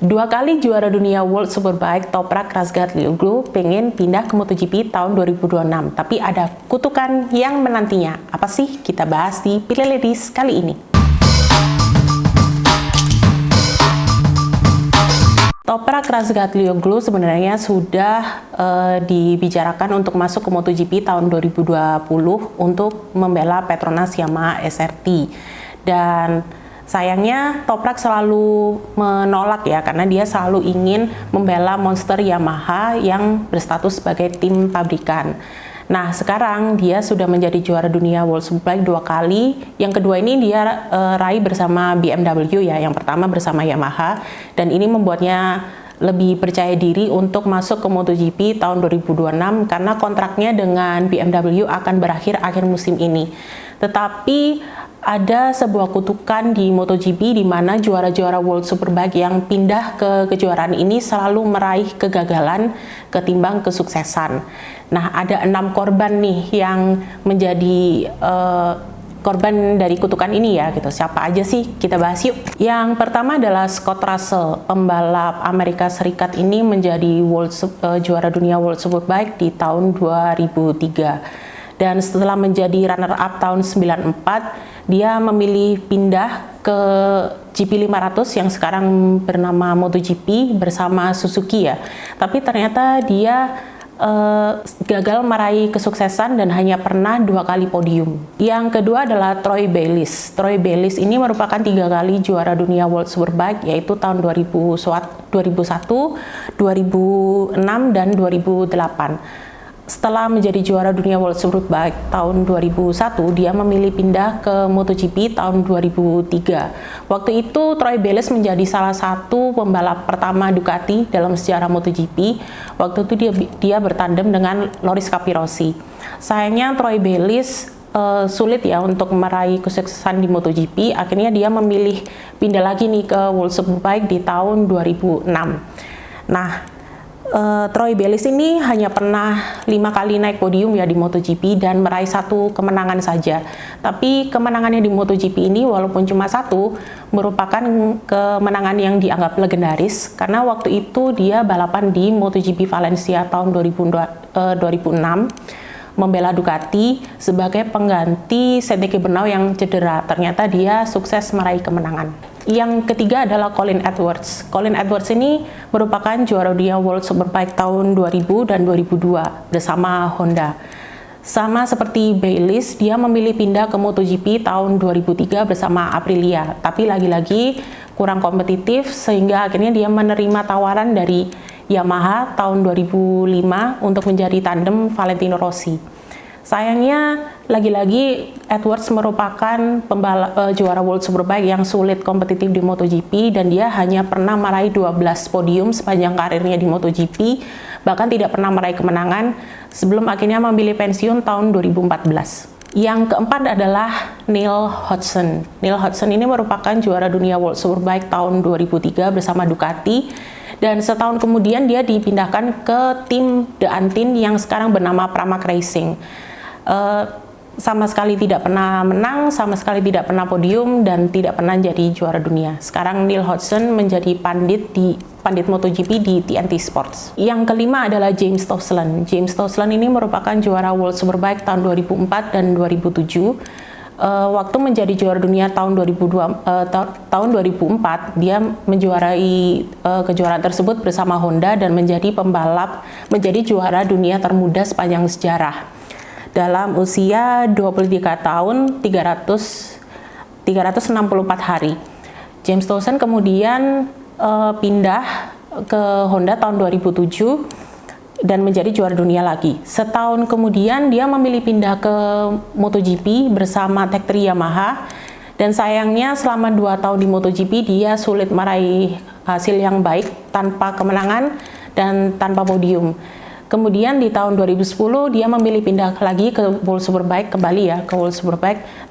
Dua kali juara dunia World Superbike, Toprak Razgatlioglu pengen pindah ke MotoGP tahun 2026. Tapi ada kutukan yang menantinya. Apa sih? Kita bahas di Pirelli Ladies kali ini. Toprak Razgatlioglu sebenarnya sudah dibicarakan untuk masuk ke MotoGP tahun 2020 untuk membela Petronas Yamaha SRT. Dan sayangnya Toprak selalu menolak ya, karena dia selalu ingin membela monster Yamaha yang berstatus sebagai tim pabrikan. Nah, sekarang dia sudah menjadi juara dunia World Superbike 2 kali. Yang kedua ini dia raih bersama BMW ya, yang pertama bersama Yamaha. Dan ini membuatnya lebih percaya diri untuk masuk ke MotoGP tahun 2026 karena kontraknya dengan BMW akan berakhir akhir musim ini. Tetapi ada sebuah kutukan di MotoGP di mana juara-juara World Superbike yang pindah ke kejuaraan ini selalu meraih kegagalan ketimbang kesuksesan. Nah, ada 6 korban nih yang menjadi korban dari kutukan ini ya gitu. Siapa aja sih? Kita bahas yuk. Yang pertama adalah Scott Russell, pembalap Amerika Serikat ini menjadi juara dunia World Superbike di tahun 2003. Dan setelah menjadi runner-up tahun 94, dia memilih pindah ke GP500 yang sekarang bernama MotoGP bersama Suzuki ya. Tapi ternyata dia gagal meraih kesuksesan dan hanya pernah 2 kali podium. Yang kedua adalah Troy Bayliss. Troy Bayliss ini merupakan 3 kali juara dunia World Superbike, yaitu tahun 2001, 2006, dan 2008. Setelah menjadi juara dunia World Superbike tahun 2001, dia memilih pindah ke MotoGP tahun 2003. Waktu itu Troy Bayliss menjadi salah satu pembalap pertama Ducati dalam sejarah MotoGP. Waktu itu dia bertandem dengan Loris Capirossi. Sayangnya Troy Bayliss sulit ya untuk meraih kesuksesan di MotoGP. Akhirnya dia memilih pindah lagi nih ke World Superbike di tahun 2006. Nah, Troy Bayliss ini hanya pernah 5 kali naik podium ya di MotoGP dan meraih 1 kemenangan saja. Tapi kemenangannya di MotoGP ini walaupun cuma 1, merupakan kemenangan yang dianggap legendaris karena waktu itu dia balapan di MotoGP Valencia tahun 2006 membela Ducati sebagai pengganti Seneke Bernau yang cedera. Ternyata dia sukses meraih kemenangan. Yang ketiga adalah Colin Edwards. Colin Edwards ini merupakan juara dunia World Superbike tahun 2000 dan 2002 bersama Honda. Sama seperti Bayliss, dia memilih pindah ke MotoGP tahun 2003 bersama Aprilia. Tapi lagi-lagi kurang kompetitif sehingga akhirnya dia menerima tawaran dari Yamaha tahun 2005 untuk menjadi tandem Valentino Rossi. Sayangnya lagi-lagi Edwards merupakan juara World Superbike yang sulit kompetitif di MotoGP dan dia hanya pernah meraih 12 podium sepanjang karirnya di MotoGP, bahkan tidak pernah meraih kemenangan sebelum akhirnya memilih pensiun tahun 2014. Yang keempat adalah Neil Hodgson. Neil Hodgson ini merupakan juara dunia World Superbike tahun 2003 bersama Ducati. Dan setahun kemudian dia dipindahkan ke tim The Antin yang sekarang bernama Pramac Racing. Sama sekali tidak pernah menang, sama sekali tidak pernah podium, dan tidak pernah jadi juara dunia. Sekarang Neil Hodgson menjadi pandit MotoGP di TNT Sports. Yang kelima adalah James Toseland. James Toseland ini merupakan juara World Superbike tahun 2004 dan 2007. Waktu menjadi juara dunia tahun 2004, dia menjuarai kejuaraan tersebut bersama Honda dan menjadi juara dunia termuda sepanjang sejarah. Dalam usia 23 tahun, 364 hari. James Toseland kemudian pindah ke Honda tahun 2007 dan menjadi juara dunia lagi. Setahun kemudian dia memilih pindah ke MotoGP bersama Tech 3 Yamaha, dan sayangnya selama 2 tahun di MotoGP dia sulit meraih hasil yang baik tanpa kemenangan dan tanpa podium. Kemudian di tahun 2010 dia memilih pindah lagi ke World Superbike,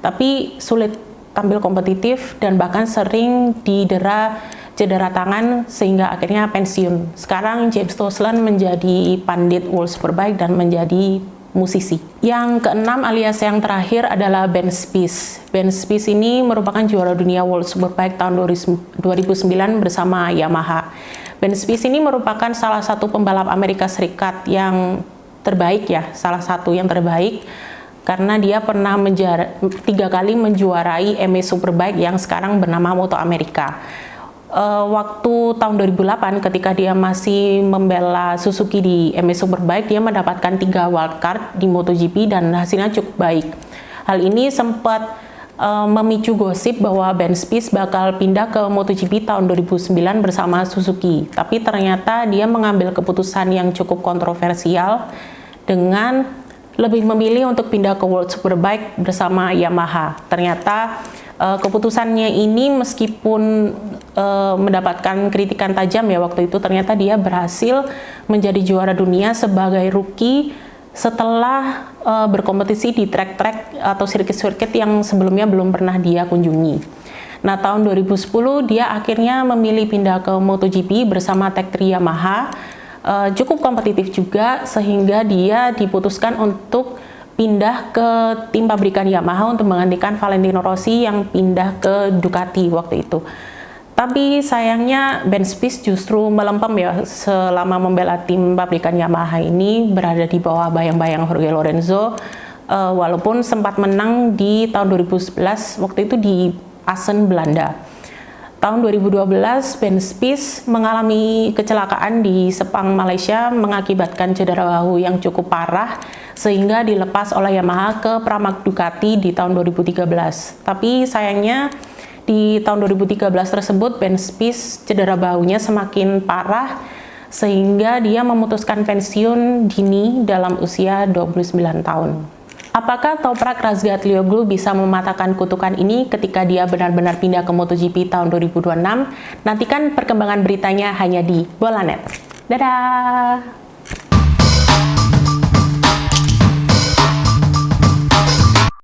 tapi sulit tampil kompetitif dan bahkan sering didera cedera tangan sehingga akhirnya pensiun. Sekarang James Toseland menjadi pandit World Superbike dan menjadi musisi. Yang keenam alias yang terakhir adalah Ben Spies. Ben Spies ini merupakan juara dunia World Superbike tahun 2009 bersama Yamaha. Ben Spies ini merupakan salah satu pembalap Amerika Serikat yang terbaik ya, salah satu yang terbaik karena dia pernah 3 kali menjuarai EME Superbike yang sekarang bernama Moto America. Waktu tahun 2008 ketika dia masih membela Suzuki di EME Superbike, dia mendapatkan 3 wildcard di MotoGP dan hasilnya cukup baik. Hal ini sempat memicu gosip bahwa Ben Spies bakal pindah ke MotoGP tahun 2009 bersama Suzuki. Tapi ternyata dia mengambil keputusan yang cukup kontroversial dengan lebih memilih untuk pindah ke World Superbike bersama Yamaha. Ternyata keputusannya ini meskipun mendapatkan kritikan tajam ya waktu itu, ternyata dia berhasil menjadi juara dunia sebagai rookie setelah berkompetisi di trek-trek atau sirkuit-sirkuit yang sebelumnya belum pernah dia kunjungi. Nah, tahun 2010 dia akhirnya memilih pindah ke MotoGP bersama Tech 3 Yamaha. Cukup kompetitif juga sehingga dia diputuskan untuk pindah ke tim pabrikan Yamaha untuk menggantikan Valentino Rossi yang pindah ke Ducati waktu itu. Tapi sayangnya Ben Spies justru melempem ya selama membela tim pabrikan Yamaha ini, berada di bawah bayang-bayang Jorge Lorenzo, walaupun sempat menang di tahun 2011 waktu itu di Assen, Belanda. Tahun 2012, Ben Spies mengalami kecelakaan di Sepang, Malaysia, mengakibatkan cedera bahu yang cukup parah, sehingga dilepas oleh Yamaha ke Pramac Ducati di tahun 2013. Tapi sayangnya, di tahun 2013 tersebut, Ben Spies cedera bahunya semakin parah, sehingga dia memutuskan pensiun dini dalam usia 29 tahun. Apakah Toprak Razgatlioglu bisa mematahkan kutukan ini ketika dia benar-benar pindah ke MotoGP tahun 2026? Nantikan perkembangan beritanya hanya di Bolanet. Dadah!